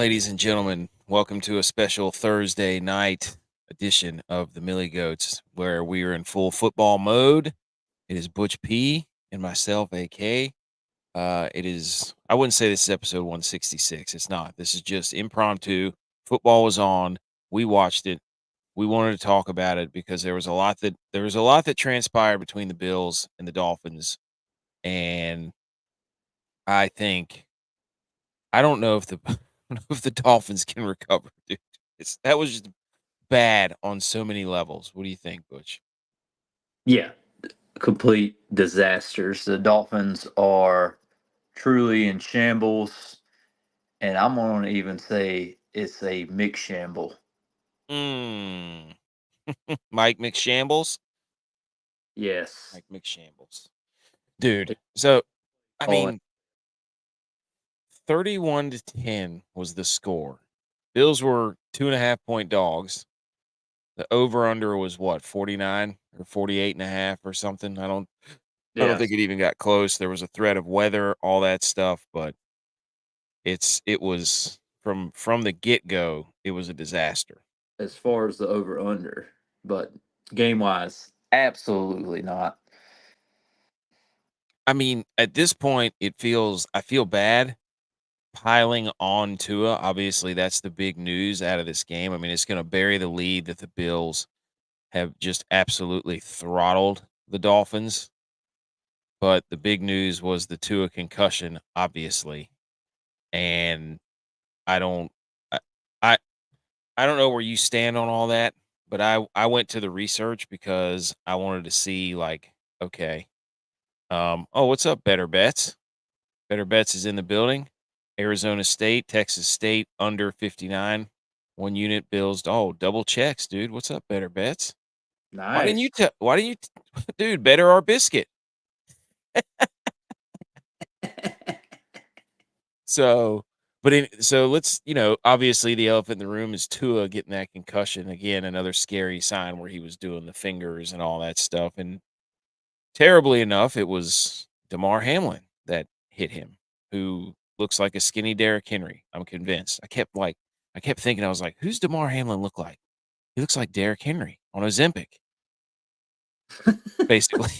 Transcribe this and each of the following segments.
ladies and gentlemen. Welcome to a special Thursday night edition of the Millie Goats, where we are in full football mode. It is Butch P and myself, AK. It is, I wouldn't say this is episode 166. It's not. This is just impromptu. Football was on. We watched it. We wanted to talk about it because there was a lot that transpired between the Bills and the Dolphins. And I think I don't know if the I don't know if the Dolphins can recover, dude. That was just bad on so many levels. What do you think, Butch? Yeah, complete disasters. The Dolphins are truly in shambles, and I'm going to even say it's a mixed shamble. Mm. Mike McShambles? Yes. Mike McShambles. Dude, so, I Oh, mean, 31-10 was the score. Bills were 2.5-point dogs. The over-under was what, 49 or 48.5 or something? I don't yeah. think it even got close. There was a threat of weather, all that stuff, but it was from the get-go, it was a disaster. As far as the over under, but game wise, absolutely not. I mean, at this point, I feel bad piling on Tua. Obviously, that's the big news out of this game. I mean, it's gonna bury the lead that the Bills have just absolutely throttled the Dolphins, but the big news was the Tua concussion, obviously, and I don't I I I don't know where you stand on all that, but I went to the research because I wanted to see, like, okay, oh, what's up, Better Bets? Better Bets is in the building. Arizona State, Texas State under 59. 1 unit Bills. Oh, double checks, dude. What's up, Better Bets? Nice. Why didn't you dude, better our biscuit. So, so let's, obviously the elephant in the room is Tua getting that concussion again, another scary sign where he was doing the fingers and all that stuff. And terribly enough, it was Damar Hamlin that hit him, who looks like a skinny Derrick Henry. I'm convinced. I kept thinking, I was like, who's Damar Hamlin look like? He looks like Derrick Henry on Ozempic, basically.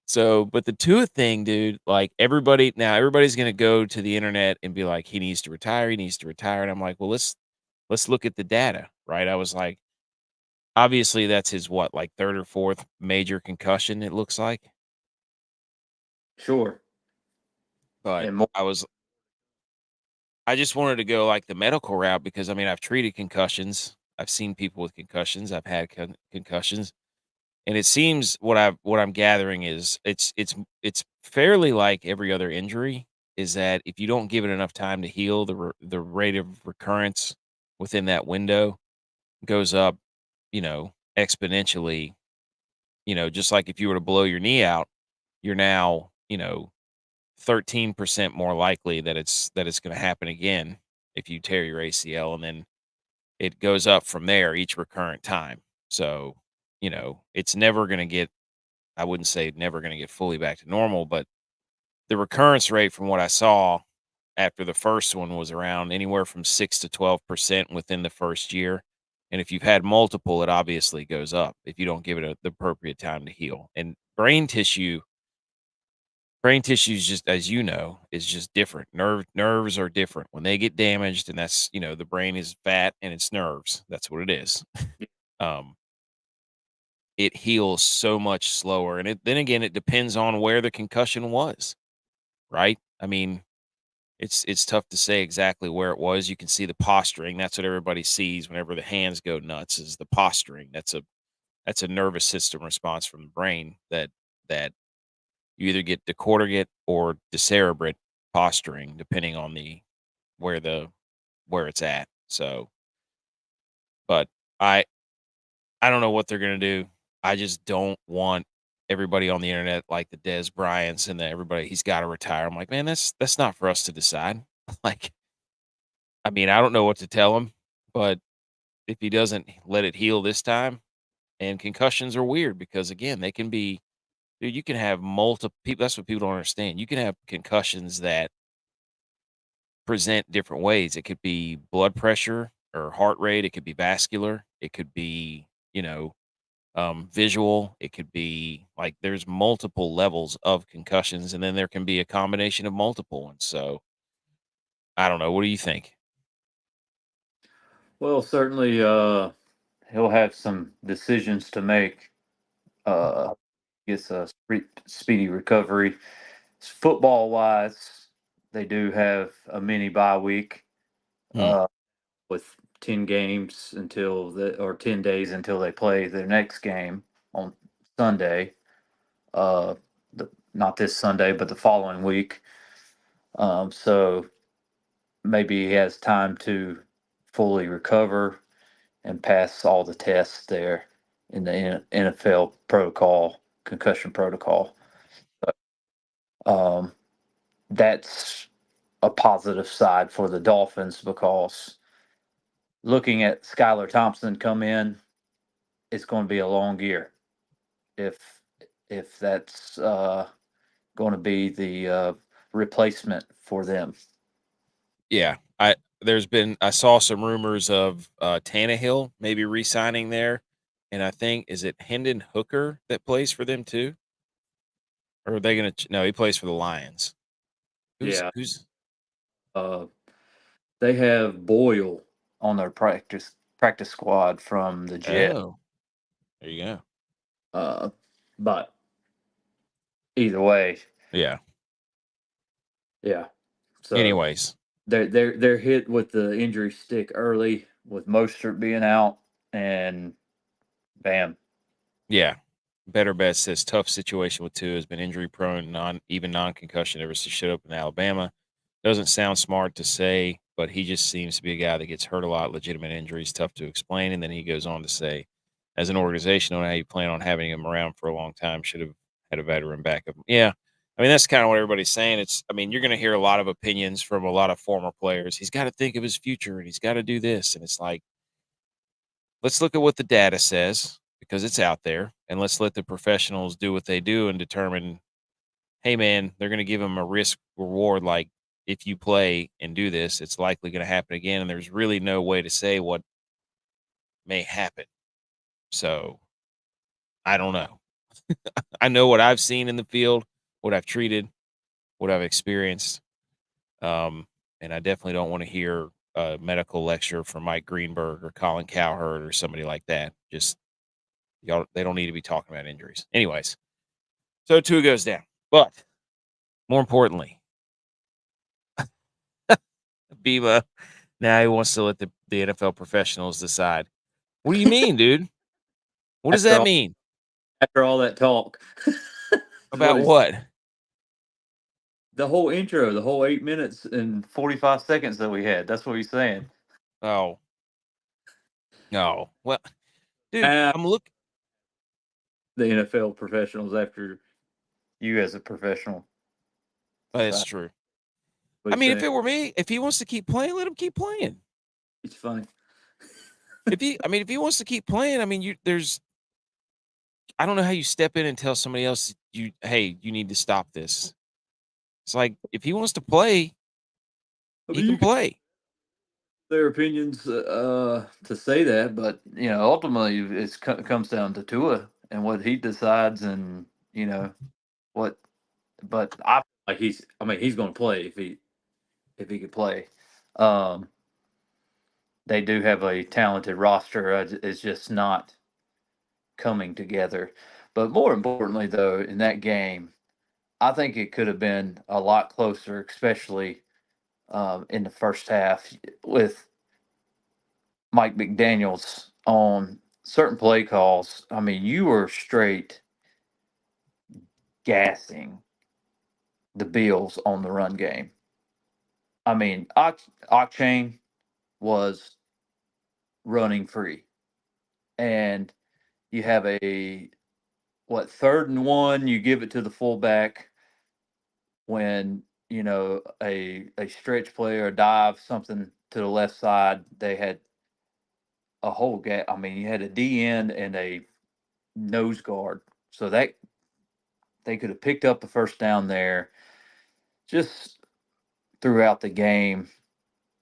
So, but the Tua thing, dude, like everybody's gonna go to the internet and be like, he needs to retire, he needs to retire. And I'm like, well, let's look at the data, right? I was like, obviously that's his what, like third or fourth major concussion, it looks like. Sure. But And more. I just wanted to go like the medical route because I mean I've treated concussions. I've seen people with concussions. I've had concussions, and it seems what I'm gathering is it's fairly like every other injury. Is that if you don't give it enough time to heal, the rate of recurrence within that window goes up, exponentially. Just like if you were to blow your knee out, you're now 13% more likely that it's going to happen again if you tear your ACL, and then it goes up from there each recurrent time. So, it's never going to get, I wouldn't say never going to get fully back to normal, but the recurrence rate from what I saw after the first one was around anywhere from 6 to 12% within the first year. And if you've had multiple, it obviously goes up if you don't give it the appropriate time to heal. And brain tissue is just, as you know, is just different. Nerves are different when they get damaged, and that's, the brain is fat and it's nerves. That's what it is. um, it heals so much slower, and then again, it depends on where the concussion was, right? I mean, it's tough to say exactly where it was. You can see the posturing. That's what everybody sees whenever the hands go nuts, is the posturing. That's a nervous system response from the brain that you either get decorticate or decerebrate posturing, depending on where the where it's at. So, but I I don't know what they're gonna do. I just don't want everybody on the internet like the Des Bryants and everybody. He's got to retire. I'm like, man, that's not for us to decide. Like, I mean, I don't know what to tell him, but if he doesn't let it heal this time, and concussions are weird because again, they can be. Dude, you can have multiple people. That's what people don't understand. You can have concussions that present different ways. It could be blood pressure or heart rate. It could be vascular. It could be, visual. It could be like there's multiple levels of concussions, and then there can be a combination of multiple ones. So I don't know. What do you think? Well, certainly, he'll have some decisions to make. Uh, gets a speedy recovery. Football wise, they do have a mini bye week Hmm. uh, with 10 games or 10 days until they play their next game on Sunday. Uh, not this Sunday, but the following week. So maybe he has time to fully recover and pass all the tests there in the NFL protocol, concussion protocol. Um, that's a positive side for the Dolphins because looking at Skylar Thompson come in, it's going to be a long year if that's going to be the replacement for them. Yeah. I saw some rumors of Tannehill maybe re-signing there. And I think is it Hendon Hooker that plays for them too? Or are they gonna no, he plays for the Lions. Yeah, Who's uh, they have Boyle on their practice squad from the Jet. oh, there you go. Uh, but either way, Yeah. yeah. So Anyways, they're hit with the injury stick early with Mostert being out, and bam. yeah. Better Bet says tough situation with two has been injury prone, non concussion ever since he showed up in Alabama. Doesn't sound smart to say, but he just seems to be a guy that gets hurt a lot. Legitimate injuries, tough to explain. And then he goes on to say, as an organization, on how you plan on having him around for a long time, should have had a veteran backup. Yeah. I mean, that's kind of what everybody's saying. You're going to hear a lot of opinions from a lot of former players. He's got to think of his future and he's got to do this. And it's like, let's look at what the data says because it's out there, and let's let the professionals do what they do and determine, hey man, they're going to give him a risk reward. Like, if you play and do this, it's likely going to happen again, and there's really no way to say what may happen. So I don't know. I know what I've seen in the field, what I've treated, what I've experienced. um, and I definitely don't want to hear a medical lecture from Mike Greenberg or Colin Cowherd or somebody like that. Just y'all, they don't need to be talking about injuries. Anyways, so two goes down. But more importantly, Biba now he wants to let the NFL professionals decide. What do you mean, dude? What does After that all mean? after all that talk, is what About it's what? the whole intro, the whole 8 minutes and 45 seconds that we had. That's what he's saying. Oh, no. Well, dude, Ah, I'm look. the NFL professionals after you as a professional. That's That's true. what I he's mean, if saying. it were me, if he wants to keep playing, let him keep playing. It's funny. If he wants to keep playing, I mean, I don't know how you step in and tell somebody else hey, you need to stop this. It's like if he wants to play, I he mean, you can can play. their opinions to say that, but ultimately comes down to Tua and what he decides, and what. But I feel like he's going to play if he could play. Um, they do have a talented roster. It's just not coming together. But more importantly, though, in that game, I think it could have been a lot closer, especially in the first half with Mike McDaniels on certain play calls. I mean, you were straight gassing the Bills on the run game. I mean, Octane was running free, and you have a what 3rd and 1, you give it to the fullback when a stretch play or a dive something to the left side. They had a whole gap. I mean, you had a D end and a nose guard, so that they could have picked up the first down there. Just throughout the game.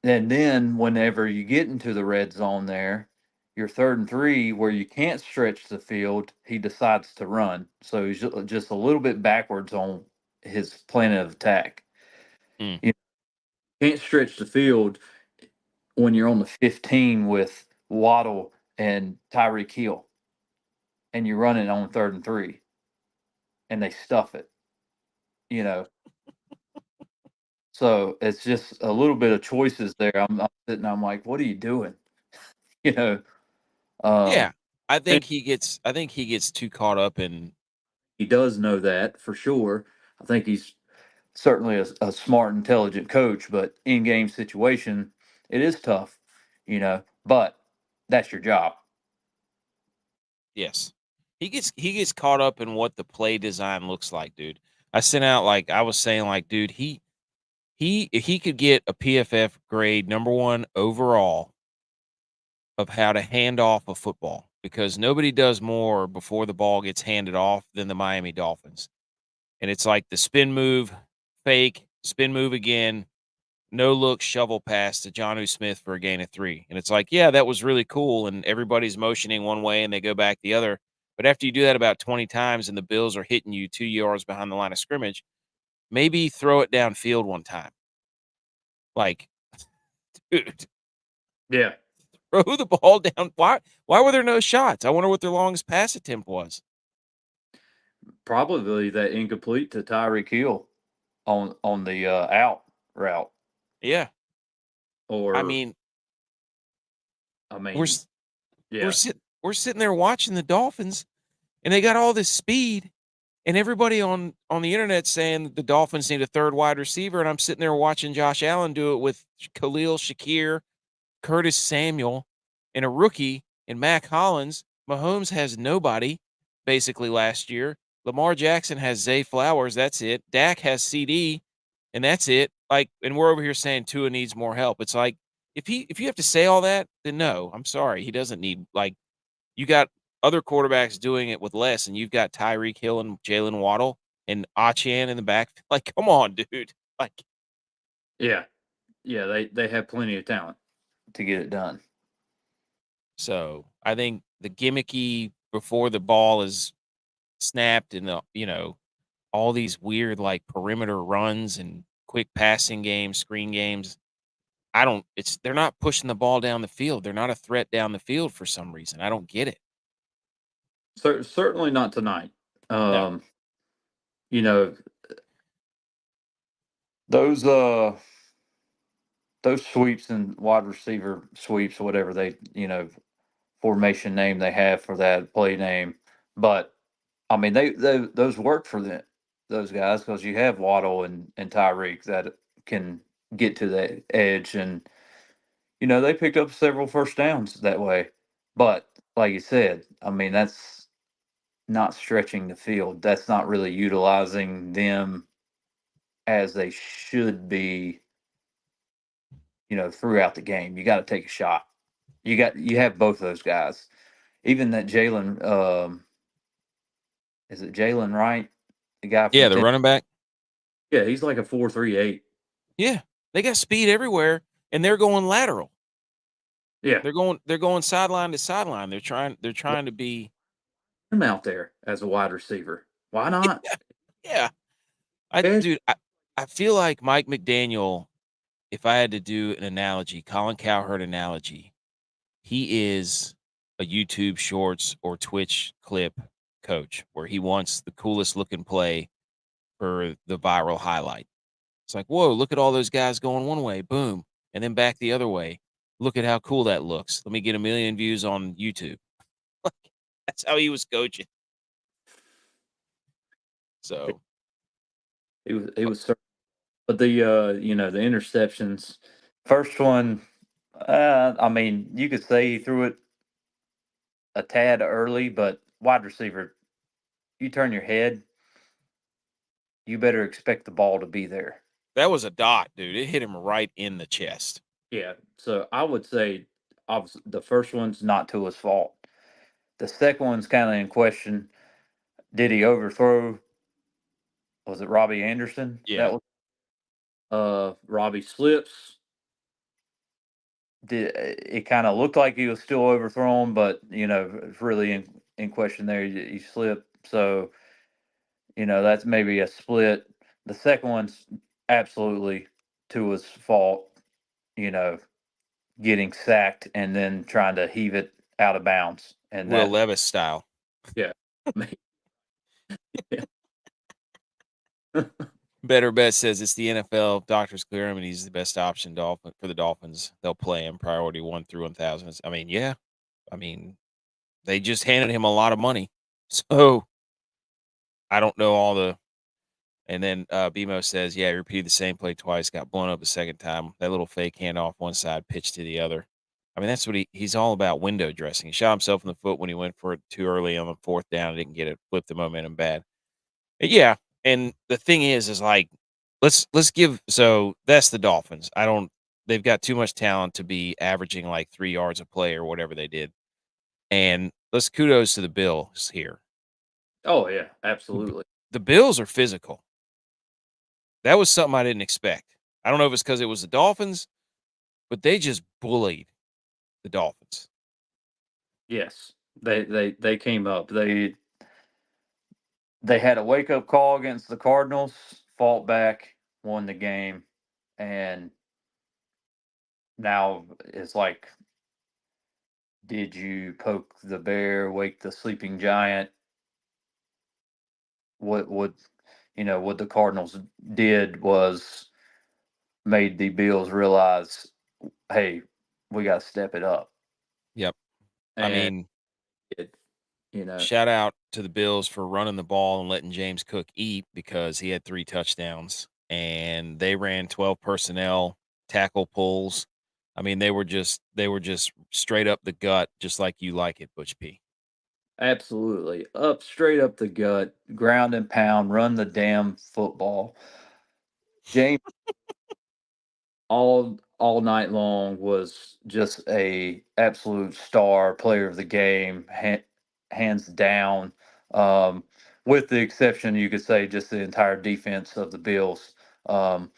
And then whenever you get into the red zone there, your 3rd and 3 where you can't stretch the field, he decides to run. So he's just a little bit backwards on his plan of attack. Mm. You can't stretch the field when you're on the 15 with Waddle and Tyreek Hill and you're running on 3rd and 3 and they stuff it, you know. So it's just a little bit of choices there. I'm sitting, I'm like, what are you doing? You know, Yeah. um, I think he gets too caught up in he does know that for sure. I think he's certainly a smart, intelligent coach, but in game situation, it is tough, you know. But that's your job. yes. He gets caught up in what the play design looks like, dude. I sent out like I was saying like, dude, he if he could get a PFF grade number 1 overall of how to hand off a football because nobody does more before the ball gets handed off than the Miami Dolphins. And it's like the spin move, fake, spin move again, no look shovel pass to Jonnu Smith for a gain of 3. And it's like, yeah, that was really cool. And everybody's motioning one way and they go back the other. But after you do that about 20 times and the Bills are hitting you 2 yards behind the line of scrimmage, maybe throw it downfield one time. Like, dude, Yeah, throw the ball down. Why were there no shots? I wonder what their longest pass attempt was. probably that incomplete to Tyreek Hill on the out route, Yeah. I or mean, I we're mean, s- yeah, we're sitting there watching the Dolphins and they got all this speed and everybody on the internet saying that the Dolphins need a third wide receiver and I'm sitting there watching Josh Allen do it with Khalil Shakir, Curtis Samuel, and a rookie in Mac Hollins. Mahomes has nobody basically last year. Lamar Jackson has Zay Flowers. That's it. Dak has CD, and that's it. Like, and we're over here saying Tua needs more help. It's like if you have to say all that, then no, I'm sorry. He doesn't need like you got other quarterbacks doing it with less, and you've got Tyreek Hill and Jalen Waddle and Achan in the back. Like, come on, dude. Like, yeah, yeah. They have plenty of talent to get it done. so I think the gimmicky before the ball is snapped and all these weird like perimeter runs and quick passing games, screen games. I don't it's they're not pushing the ball down the field. They're not a threat down the field for some reason. I don't get it. Certainly not tonight. No. Um, you know, those uh those sweeps and wide receiver sweeps, whatever they, formation name they have for that play name. But I mean, they those work for those guys because you have Waddle and Tyreek that can get to the edge, and they picked up several first downs that way. But like you said, I mean, that's not stretching the field. That's not really utilizing them as they should be, throughout the game. You got to take a shot. You have both those guys. Even that Jalen, is it Jalen Wright, the guy Yeah, from the Ten? running back. Yeah, he's like a 4.38. Yeah. They got speed everywhere and they're going lateral. Yeah, They're going sideline to sideline. They're let trying to be him out there as a wide receiver. Why not? yeah. I Edge. dude, I feel like Mike McDaniel, if I had to do an analogy, Colin Cowherd analogy, he is a YouTube Shorts or Twitch clip coach where he wants the coolest looking play for the viral highlight. It's like, whoa, look at all those guys going one way, boom, and then back the other way. Look at how cool that looks. Let me get a million views on YouTube. Like, that's how he was coaching. So, He was, but the interceptions. First one, I mean, you could say he threw it a tad early, but wide receiver, you turn your head, you better expect the ball to be there. that was a dot, dude. It hit him right in the chest. Yeah. So I would say, obviously, the first one's not to his fault. The second one's kind of in question. Did he overthrow? Was it Robbie Anderson? Yeah. That was Robbie slips. It kind of looked like he was still overthrown, but it's really in question there. He slipped, so that's maybe a split. The second one's absolutely Tua's fault. You know, getting sacked and then trying to heave it out of bounds, and Will that Levis style. yeah, yeah. Better Bet says it's the NFL. Doctors clear him, and he's the best option for the Dolphins. They'll play him priority 1 through 1,000. I mean, yeah. I mean, they just handed him a lot of money. So I don't know all the. And then BMO says, yeah, he repeated the same play twice, got blown up the second time. That little fake handoff one side, pitch to the other. I mean, that's what he's all about, window dressing. He shot himself in the foot when he went for it too early on the fourth down. Didn't get it, flipped the momentum bad. Yeah, and the thing is like, let's give so that's the Dolphins. They've got too much talent to be averaging like 3 yards a play or whatever they did. And let's kudos to the Bills here. Oh yeah, The B absolutely. the Bills are physical. That was something I didn't expect. I don't know if it's because it was the Dolphins, but they just bullied the Dolphins. Yes, they came up. They had a wake up call against the Cardinals, fought back, won the game, and now it's like, did you poke the bear, wake the sleeping giant? What the Cardinals did was made the Bills realize, hey, we got to step it up, Yep. I and mean, it, you know, shout out to the Bills for running the ball and letting James Cook eat because he had 3 touchdowns, and they ran 12 personnel, tackle pulls. I mean, they were just straight up the gut, just like you like it, Butch P. absolutely up straight up the gut, ground and pound, run the damn football. James all night long was just a absolute star player of the game, hands down. Um, with the exception, you could say, just the entire defense of the Bills. Um,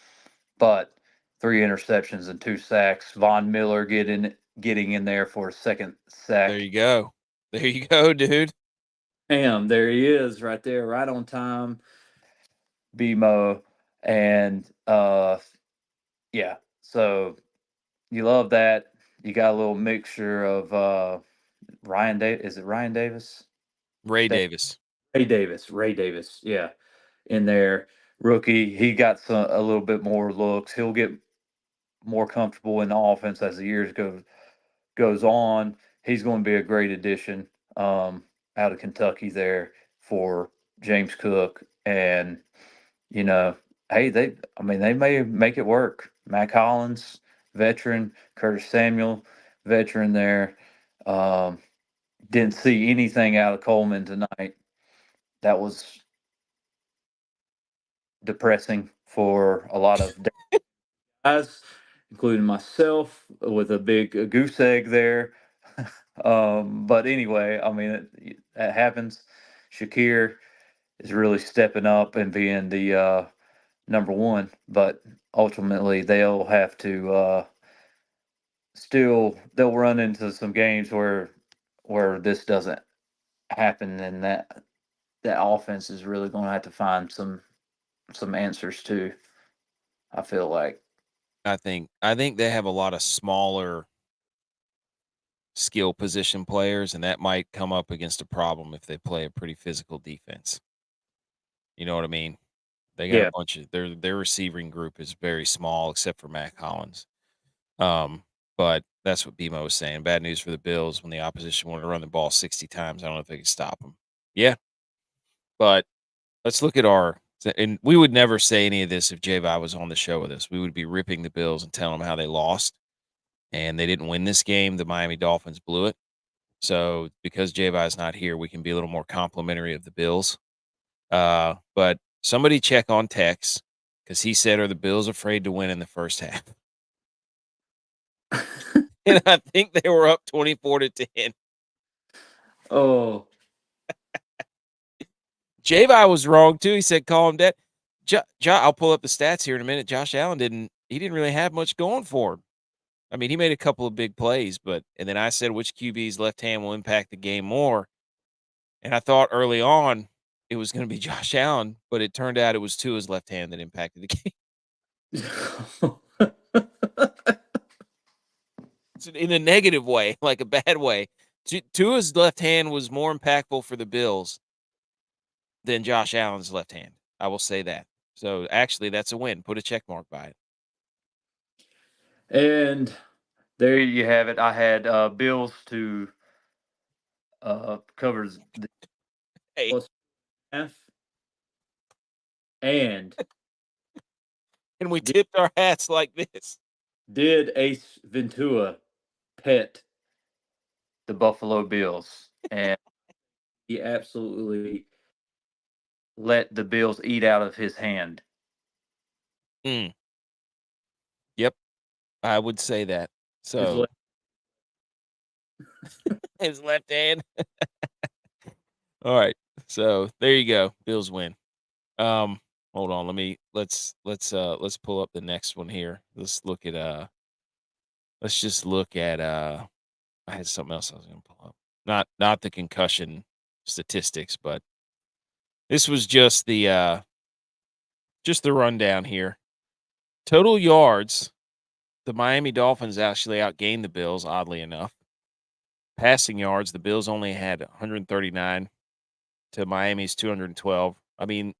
but 3 interceptions and 2 sacks. Von Miller getting in there for a second There sack. you go. There you go, dude. Bam, there he is, right there, right on time. BMO, and yeah. So you love that. You got a little mixture of Ryan Davis. Is it Ryan Davis? Ray Da- Davis. Ray Davis. Ray Davis. Yeah, in there, rookie. He got a little bit more looks. He'll get more comfortable in the offense as the years goes on. He's going to be a great addition out of Kentucky there for James Cook, and you know, hey, they may make it work. Mac Hollins, veteran, Curtis Samuel, veteran there. Um, didn't see anything out of Coleman tonight. That was depressing for a lot of guys, including myself, with a big goose egg there. But anyway, I mean, that happens. Shakir is really stepping up and being the number one, but ultimately they'll have to still they'll run into some games where this doesn't happen, and that offense is really going to have to find some answers too. I feel like. I think they have a lot of smaller skill position players, and that might come up against a problem if they play a pretty physical defense. You know what I mean? They got a Yeah, bunch of their receiving group is very small except for Mac Hollins. But that's what BMO was saying. Bad news for the Bills when the opposition wanted to run the ball 60 times. I don't know if they could stop them. Yeah, but let's look at and we would never say any of this if Javi was on the show with us. We would be ripping the Bills and telling them how they lost and they didn't win this game. The Miami Dolphins blew it. So because Javi is not here, we can be a little more complimentary of the Bills. But somebody check on Tex because he said, "Are the Bills afraid to win in the first half?" And I think they were up 24-10. oh, Javi was wrong too. He said, "Call him dead." I'll pull up the stats here in a minute. Josh Allen didn't really have much going for him. I mean, he made a couple of big plays, but and then I said which QB's left hand will impact the game more. And I thought early on it was going to be Josh Allen, but it turned out it was Tua's left hand that impacted the game. In a negative way, like a bad way. Tua's left hand was more impactful for the Bills than Josh Allen's left hand. I will say that. So actually, that's a win. Put a check mark by it. And there you have it. I had Bills to covers the Hey, plus half, and and we did, tipped our hats like this. did Ace Ventura pet the Buffalo Bills, and he absolutely let the Bills eat out of his hand. Mm, yep, I would say that. His So left. his left hand. All right. So there you go. Bills win. Um, hold on. Let's pull up the next one here. Let's just look at I had something else I was gonna pull up. Not the concussion statistics, but this was just the rundown here. Total yards, the Miami Dolphins actually outgained the Bills, oddly enough. Passing yards, the Bills only had 139 to Miami's 212. I mean,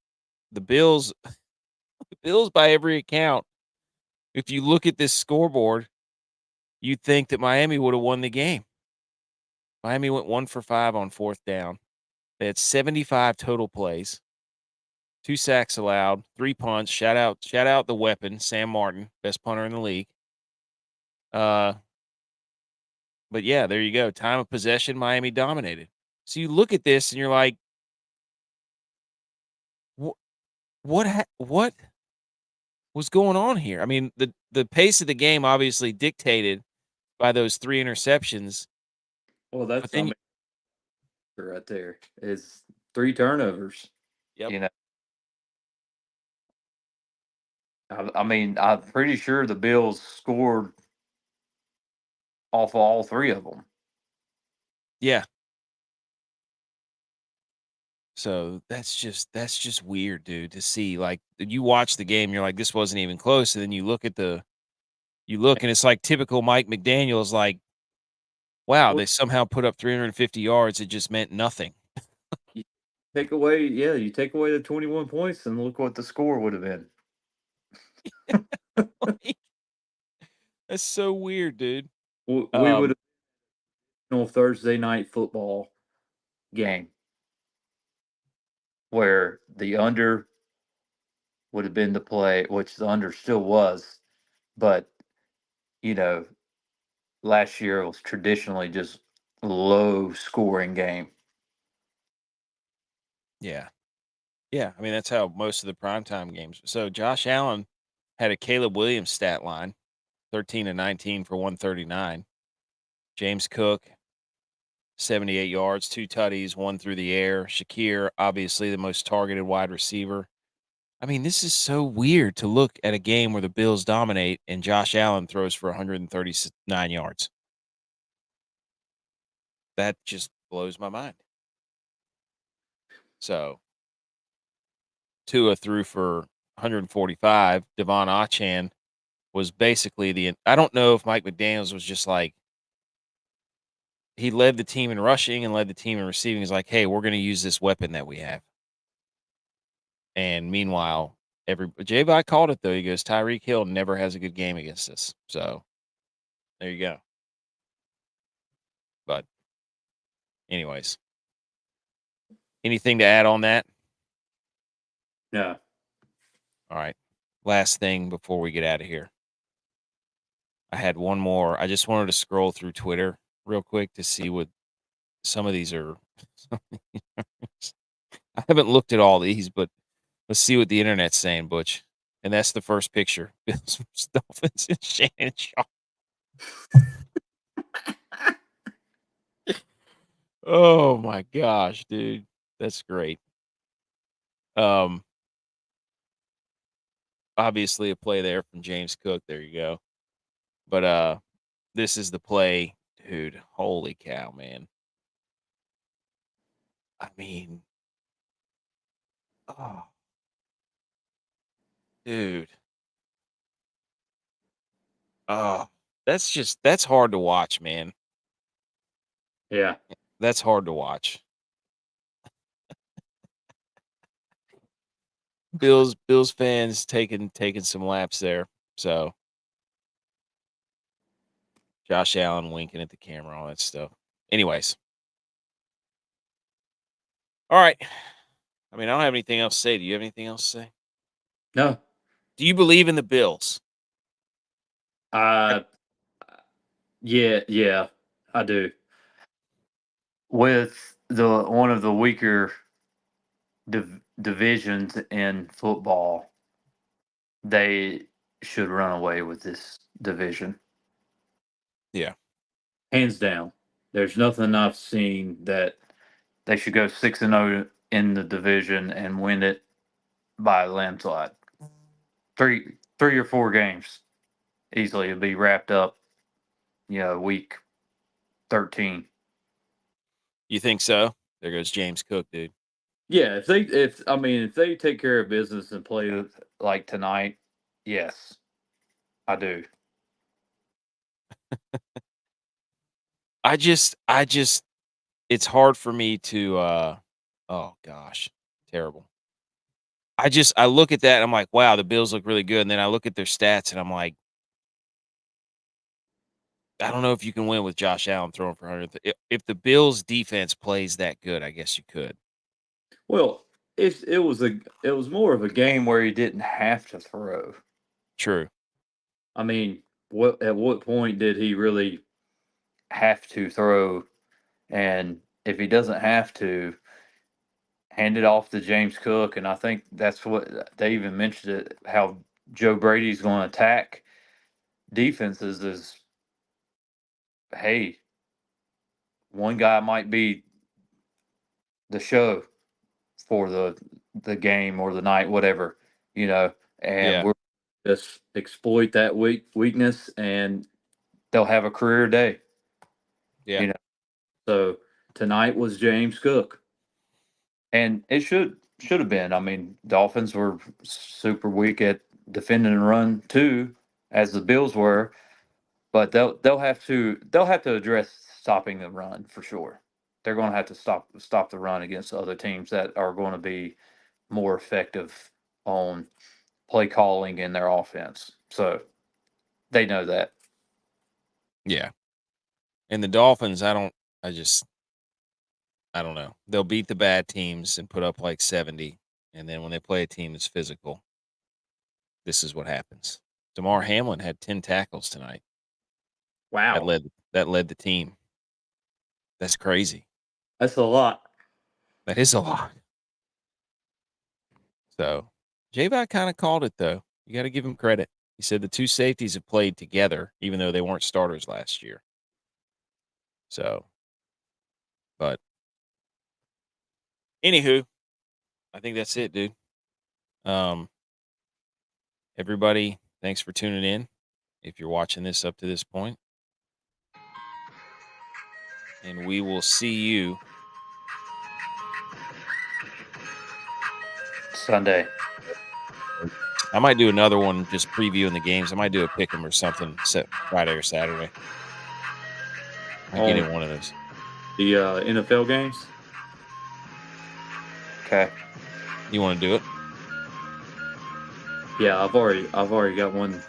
the Bills the Bills by every account, if you look at this scoreboard, you'd think that Miami would have won the game. Miami went 1 for 5 on 4th down. They had 75 total plays, 2 sacks allowed, 3 punts. Shout out the weapon, Sam Martin, best punter in the league. Uh, but yeah, there you go. Time of possession, Miami dominated. So you look at this and you're like, "Wh- what was going on here?" I mean, the pace of the game obviously dictated by those 3 interceptions, Well, but that's then you, right there is 3 turnovers. yep, You know, I mean, I'm pretty sure the Bills scored off of all 3 of them. yeah. So that's just weird, dude, to see. Like you watch the game, you're like, this wasn't even close. And then you look and it's like typical Mike McDaniel's like, wow, Well, they somehow put up 350 yards. It just meant nothing. you take away, yeah, you take away the 21 points, and look what the score would have been. Like, that's so weird, dude. We would Um, have no Thursday night football game where the under would have been the play, which the under still was, but you know, last year was traditionally just low scoring game. yeah. Yeah. I mean, that's how most of the primetime games. So Josh Allen had a Caleb Williams stat line, 13 to 19 for 139. James Cook, 78 yards, 2 tutties, 1 through the air. Shakir, obviously the most targeted wide receiver. I mean, this is so weird to look at a game where the Bills dominate and Josh Allen throws for 139 yards. That just blows my mind. So Tua threw for 145. Devon Achan was basically I don't know if Mike McDaniels was just like, he led the team in rushing and led the team in receiving. He's like, hey, we're going to use this weapon that we have. And meanwhile, J-Vi called it though. He goes, Tyreek Hill never has a good game against us. So there you go. But anyways, anything to add on that? Yeah. All right. Last thing before we get out of here. I had one more. I just wanted to scroll through Twitter real quick to see what some of these are. I haven't looked at all these, but let's see what the internet's saying, Butch. And that's the first picture. Bills versus Dolphins and Shannon Shaw. Oh my gosh, dude. That's great. Um, obviously a play there from James Cook. There you go. But this is the play, dude. Holy cow, man. I mean, oh, dude. Oh, that's hard to watch, man. Yeah. That's hard to watch. Bills fans taking some laps there. So Josh Allen winking at the camera, all that stuff. Anyways, all right. I mean, I don't have anything else to say. Do you have anything else to say? No. Do you believe in the Bills? Uh yeah, I do. With the one of the weaker divisions in football, they should run away with this division. Yeah. Hands down. There's nothing I've seen that they should go 6-0 in the division and win it by a landslide. Three or four games easily would be wrapped up, week 13. You think so? There goes James Cook, dude. Yeah, if they take care of business and play like tonight, yes, I do. I just it's hard for me to oh gosh, terrible. I look at that and I'm like, wow, the Bills look really good. And then I look at their stats and I'm like, I don't know if you can win with Josh Allen throwing for 100. If the Bills defense plays that good, I guess you could. Well, it was more of a game where he didn't have to throw. True. I mean, at what point did he really have to throw? And if he doesn't have to, hand it off to James Cook. And I think that's what they even mentioned it, how Joe Brady's going to attack defenses is, hey, one guy might be the show for the game or the night, whatever, and Yeah. we're just exploit that weakness and they'll have a career day, Yeah. you know. So tonight was James Cook. And it should have been. I mean, Dolphins were super weak at defending and run too, as the Bills were, but they'll have to address stopping the run for sure. They're going to have to stop the run against other teams that are going to be more effective on play calling in their offense. So they know that. Yeah. And the Dolphins, I don't know. They'll beat the bad teams and put up like 70. And then when they play a team that's physical, this is what happens. DeMar Hamlin had 10 tackles tonight. That Wow, led the team. That's crazy. that's a lot. That is a lot. So J-Bot kind of called it though. You got to give him credit. He said the two safeties have played together, even though they weren't starters last year. So, but anywho, I think that's it, dude. Um, everybody, thanks for tuning in. If you're watching this up to this point, and we will see you Sunday. I might do another one just previewing the games. I might do a pick 'em or something set Friday or Saturday. I get in one of those. The NFL games. Okay. You want to do it? Yeah, I've already got one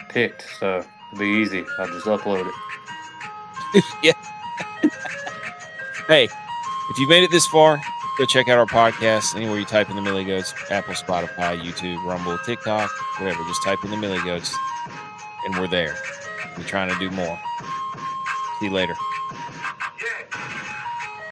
picked, so it'll be easy. I'll just upload it. Yeah. Hey, if you made it this far, go check out our podcast. Anywhere you type in the Millie Goats, Apple, Spotify, YouTube, Rumble, TikTok, whatever. Just type in the Millie Goats, and we're there. We're trying to do more. See you later.